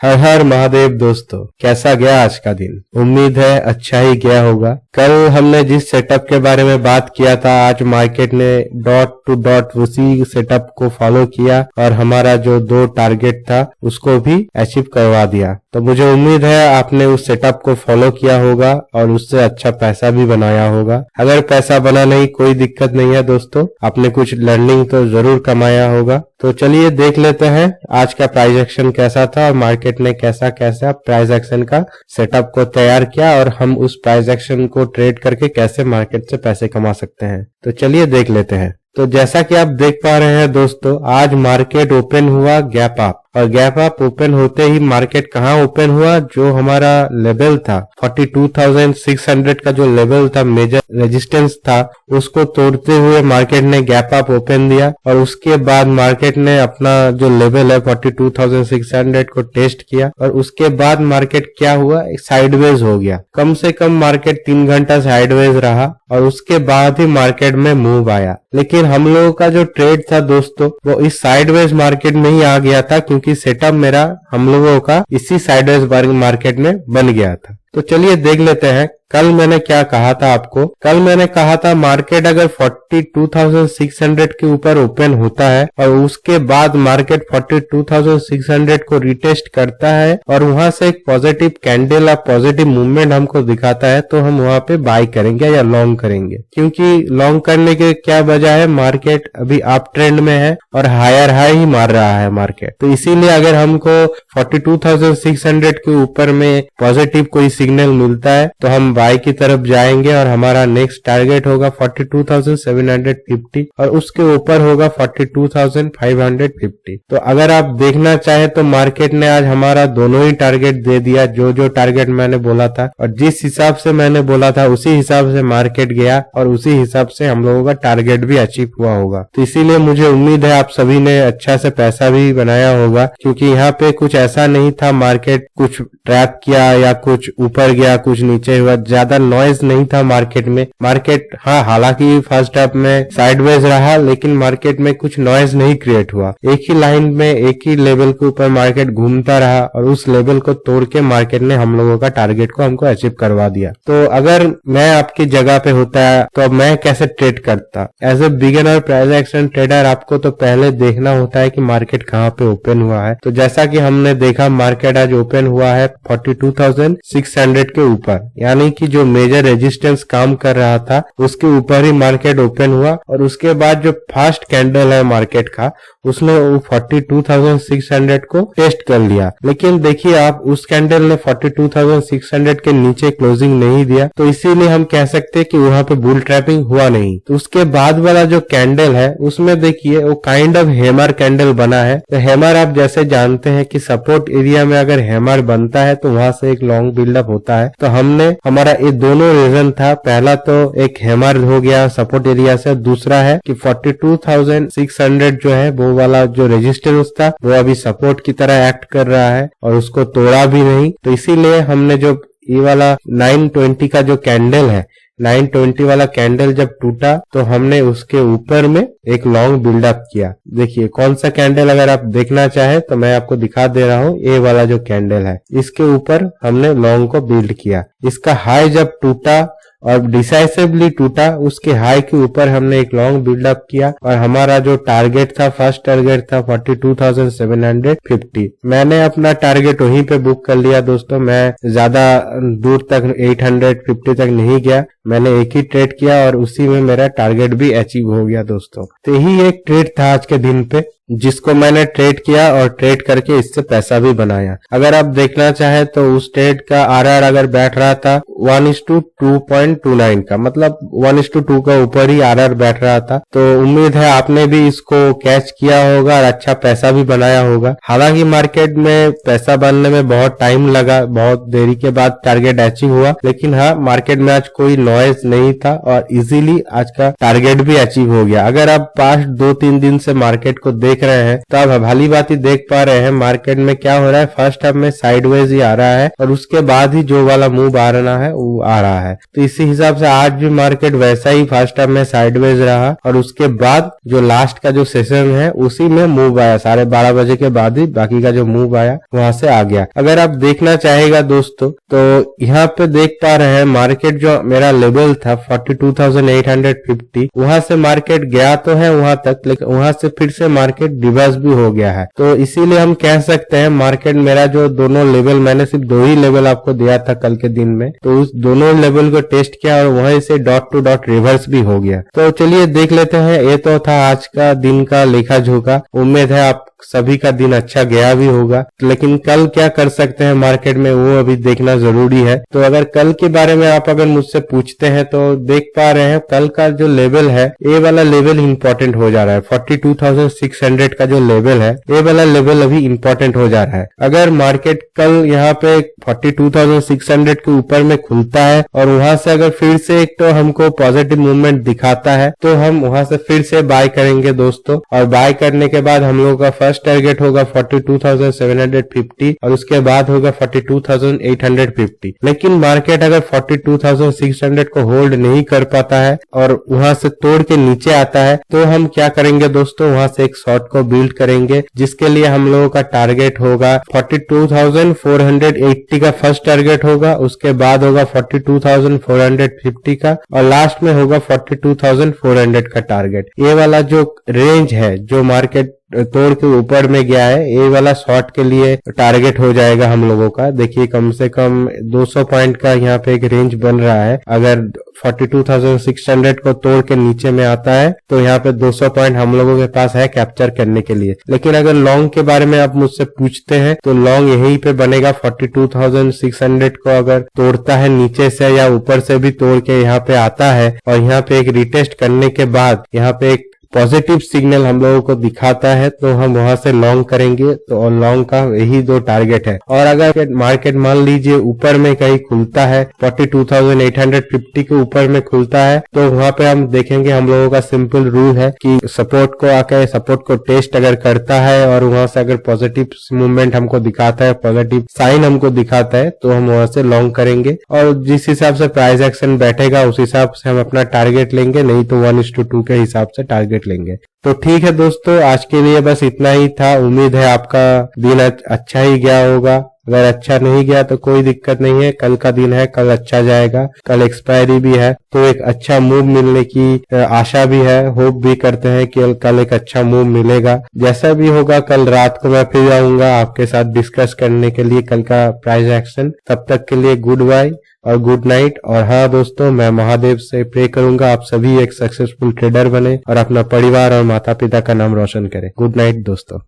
हर हर महादेव दोस्तों, कैसा गया आज का दिन। उम्मीद है अच्छा ही गया होगा। कल हमने जिस सेटअप के बारे में बात किया था, आज मार्केट ने डॉट टू डॉट उसी सेटअप को फॉलो किया और हमारा जो 2 टारगेट था उसको भी अचीव करवा दिया। तो मुझे उम्मीद है आपने उस सेटअप को फॉलो किया होगा और उससे अच्छा पैसा भी बनाया होगा। अगर पैसा बना नहीं, कोई दिक्कत नहीं है दोस्तों, आपने कुछ लर्निंग तो जरूर कमाया होगा। तो चलिए देख लेते हैं आज का प्राइस एक्शन कैसा था और मार्केट ने कैसा कैसा प्राइस एक्शन का सेटअप को तैयार किया और हम उस प्राइस एक्शन को ट्रेड करके कैसे मार्केट से पैसे कमा सकते हैं। तो चलिए देख लेते हैं। तो जैसा कि आप देख पा रहे हैं दोस्तों, आज मार्केट ओपन हुआ गैप अप और गैप अप ओपन होते ही मार्केट कहाँ ओपन हुआ, जो हमारा लेवल था 42,600 का जो लेवल था, मेजर रेजिस्टेंस था, उसको तोड़ते हुए मार्केट ने गैप अप ओपन दिया और उसके बाद मार्केट ने अपना जो लेवल है 42,600 को टेस्ट किया और उसके बाद मार्केट क्या हुआ, एक साइडवेज हो गया। कम से कम मार्केट 3 घंटा साइडवेज रहा और उसके बाद ही मार्केट में मूव आया। लेकिन हम लोगों का जो ट्रेड था दोस्तों, वो इस साइडवेज मार्केट में ही आ गया था, क्योंकि सेटअप मेरा हम लोगों का इसी साइडवेज मार्केट में बन गया था। तो चलिए देख लेते हैं कल मैंने क्या कहा था आपको। कल मैंने कहा था मार्केट अगर 42,600 के ऊपर ओपन होता है और उसके बाद मार्केट 42,600 को रिटेस्ट करता है और वहां से एक पॉजिटिव कैंडल या पॉजिटिव मूवमेंट हमको दिखाता है, तो हम वहां पे बाय करेंगे या लॉन्ग करेंगे। क्योंकि लॉन्ग करने के क्या वजह है, मार्केट अभी अप ट्रेंड में है और हायर हाई ही मार रहा है मार्केट। तो इसीलिए अगर हमको 42,600 के ऊपर में पॉजिटिव कोई सिग्नल मिलता है तो हम बाय की तरफ जाएंगे और हमारा नेक्स्ट टारगेट होगा 42,750 और उसके ऊपर होगा 42,550। तो अगर आप देखना चाहें तो मार्केट ने आज हमारा दोनों ही टारगेट दे दिया, जो टारगेट मैंने बोला था और जिस हिसाब से मैंने बोला था उसी हिसाब से मार्केट गया और उसी हिसाब से हम लोगों का टारगेट भी अचीव हुआ होगा। तो इसीलिए मुझे उम्मीद है आप सभी ने अच्छा से पैसा भी बनाया होगा, क्योंकि यहाँ पे कुछ ऐसा नहीं था मार्केट कुछ ट्रैप किया या कुछ ऊपर गया कुछ नीचे हुआ, ज्यादा नॉइज नहीं था मार्केट में। मार्केट हालांकि फर्स्ट हाफ में साइडवेज रहा, लेकिन मार्केट में कुछ नॉइज नहीं क्रिएट हुआ। एक ही लाइन में एक ही लेवल के ऊपर मार्केट घूमता रहा और उस लेवल को तोड़ के मार्केट ने हम लोगों का टारगेट को हमको अचीव करवा दिया। तो अगर मैं आपकी जगह पे होता है तो अब मैं कैसे ट्रेड करता। As a beginner price action trader आपको तो पहले देखना होता है कि मार्केट कहाँ पे ओपन हुआ है। तो जैसा कि हमने देखा मार्केट आज ओपन हुआ है 42,600 के ऊपर, यानी कि जो मेजर रेजिस्टेंस काम कर रहा था उसके ऊपर ही मार्केट ओपन हुआ और उसके बाद जो फर्स्ट कैंडल है मार्केट का उसने 42,600 को टेस्ट कर लिया। लेकिन देखिए आप, उस कैंडल ने 42,600 के नीचे क्लोजिंग नहीं दिया, तो इसीलिए हम कह सकते हैं कि वहां पे बुल ट्रैपिंग हुआ नहीं। तो उसके बाद वाला जो कैंडल है उसमें देखिए वो काइंड ऑफ हैमर कैंडल बना है। तो हैमर आप जैसे जानते हैं कि सपोर्ट एरिया में अगर हैमर बनता है तो वहां से एक लॉन्ग बिल्डअप होता है। तो हमने हमारा ये दोनों रीजन था, पहला तो एक हैमर हो गया सपोर्ट एरिया से, दूसरा है कि 42,600 जो है वो वाला जो रेजिस्टेंस था वो अभी सपोर्ट की तरह एक्ट कर रहा है और उसको तोड़ा भी नहीं। तो इसीलिए हमने जो ये वाला 920 का जो कैंडल है, 920 वाला कैंडल जब टूटा तो हमने उसके ऊपर में एक लॉन्ग बिल्डअप किया। देखिए कौन सा कैंडल, अगर आप देखना चाहे तो मैं आपको दिखा दे रहा हूँ। ये वाला जो कैंडल है इसके ऊपर हमने लॉन्ग को बिल्ड किया। इसका हाई जब टूटा और डिसाइसिवली टूटा, उसके हाई के ऊपर हमने एक लॉन्ग बिल्डअप किया और हमारा जो टारगेट था, फर्स्ट टारगेट था 42,750। मैंने अपना टारगेट वहीं पे बुक कर लिया दोस्तों। मैं ज्यादा दूर तक 850 तक नहीं गया, मैंने एक ही ट्रेड किया और उसी में मेरा टारगेट भी अचीव हो गया दोस्तों। तो यही एक ट्रेड था आज के दिन पे जिसको मैंने ट्रेड किया और ट्रेड करके इससे पैसा भी बनाया। अगर आप देखना चाहे तो उस ट्रेड का आरआर अगर बैठ रहा था 1:2.29 का, मतलब 1:2 का ऊपर ही आरआर बैठ रहा था। तो उम्मीद है आपने भी इसको कैच किया होगा और अच्छा पैसा भी बनाया होगा। हालांकि मार्केट में पैसा बनने में बहुत टाइम लगा, बहुत देरी के बाद टारगेट अचीव हुआ, लेकिन हाँ मार्केट में आज कोई नॉइज नहीं था और इजीली आज का टारगेट भी अचीव हो गया। अगर आप पास्ट 2-3 दिन से मार्केट को देख रहे हैं तो आप भली बात ही देख पा रहे हैं मार्केट में क्या हो रहा है। फर्स्ट हाफ में साइडवेज ही आ रहा है और उसके बाद ही जो वाला मूव आ रहा है वो आ रहा है। तो जिस हिसाब से आज भी मार्केट वैसा ही फर्स्ट हाफ में साइडवेज रहा और उसके बाद जो लास्ट का जो सेशन है उसी में मूव आया, 12:30 बजे के बाद ही बाकी का जो मूव आया वहां से आ गया। अगर आप देखना चाहेगा दोस्तों तो यहाँ पे देख पा रहे हैं मार्केट जो मेरा लेवल था 42,850 वहां से मार्केट गया तो है वहां तक, लेकिन वहां से फिर से मार्केट रिवर्स भी हो गया है। तो इसीलिए हम कह सकते हैं मार्केट मेरा जो दोनों लेवल, मैंने सिर्फ 2 ही लेवल आपको दिया था कल के दिन में, तो उस दोनों लेवल को टेस्ट किया और वहीं से डॉट टू डॉट रिवर्स भी हो गया। तो चलिए देख लेते हैं। ये तो था आज का दिन का लेखा जोखा। उम्मीद है आप सभी का दिन अच्छा गया भी होगा, लेकिन कल क्या कर सकते हैं मार्केट में वो अभी देखना जरूरी है। तो अगर कल के बारे में आप अगर मुझसे पूछते हैं तो देख पा रहे हैं कल का जो लेवल है ये वाला लेवल इंपॉर्टेंट हो जा रहा है। 42,600 का जो लेवल है ये वाला लेवल अभी इंपॉर्टेंट हो जा रहा है। अगर मार्केट कल यहाँ पे 42,600 के ऊपर में खुलता है और वहां से अगर फिर से एक तो हमको पॉजिटिव मूवमेंट दिखाता है तो हम वहां से फिर से बाय करेंगे दोस्तों। और बाय करने के बाद हम लोगों का फर्स्ट टारगेट होगा 42,750 और उसके बाद होगा 42,850। लेकिन मार्केट अगर 42,600 को होल्ड नहीं कर पाता है और वहां से तोड़ के नीचे आता है तो हम क्या करेंगे दोस्तों, वहां से एक शॉर्ट को बिल्ड करेंगे जिसके लिए हम लोगों का टारगेट होगा 42,480 का फर्स्ट टारगेट होगा, उसके बाद होगा 42,450 का और लास्ट में होगा 42,400 का टारगेट। ये वाला जो रेंज है जो मार्केट तोड़ के ऊपर में गया है ये वाला शॉर्ट के लिए टारगेट हो जाएगा हम लोगों का। देखिए कम से कम 200 पॉइंट का यहाँ पे एक रेंज बन रहा है। अगर 42,600 को तोड़ के नीचे में आता है तो यहाँ पे 200 पॉइंट हम लोगों के पास है कैप्चर करने के लिए। लेकिन अगर लॉन्ग के बारे में आप मुझसे पूछते हैं तो लॉन्ग यहीं पे बनेगा। 42,600 को अगर तोड़ता है नीचे से या ऊपर से भी तोड़ के यहाँ पे आता है और यहाँ पे एक रिटेस्ट करने के बाद यहाँ पे एक पॉजिटिव सिग्नल हम लोगों को दिखाता है तो हम वहां से लॉन्ग करेंगे। तो लॉन्ग का यही 2 टारगेट है। और अगर मार्केट मान लीजिए ऊपर में कहीं खुलता है 42,850 के ऊपर में खुलता है तो वहां पे हम देखेंगे, हम लोगों का सिंपल रूल है कि सपोर्ट को आकर सपोर्ट को टेस्ट अगर करता है और वहां से अगर पॉजिटिव मूवमेंट हमको दिखाता है, पॉजिटिव साइन हमको दिखाता है तो हम वहां से लॉन्ग करेंगे और जिस हिसाब से प्राइस एक्शन बैठेगा उस हिसाब से हम अपना टारगेट लेंगे, नहीं तो 1:2 के हिसाब से टारगेट लेंगे। तो ठीक है दोस्तों, आज के लिए बस इतना ही था। उम्मीद है आपका दिन अच्छा ही गया होगा। अगर अच्छा नहीं गया तो कोई दिक्कत नहीं है, कल का दिन है, कल अच्छा जाएगा। कल एक्सपायरी भी है तो एक अच्छा मूव मिलने की आशा भी है। होप भी करते हैं कि कल एक अच्छा मूव मिलेगा। जैसा भी होगा कल रात को मैं फिर आऊंगा आपके साथ डिस्कस करने के लिए कल का प्राइस एक्शन। तब तक के लिए गुड बाय और गुड नाइट। और हाँ दोस्तों, मैं महादेव से प्रे करूंगा आप सभी एक सक्सेसफुल ट्रेडर बने और अपना परिवार और माता पिता का नाम रोशन करें। गुड नाइट दोस्तों।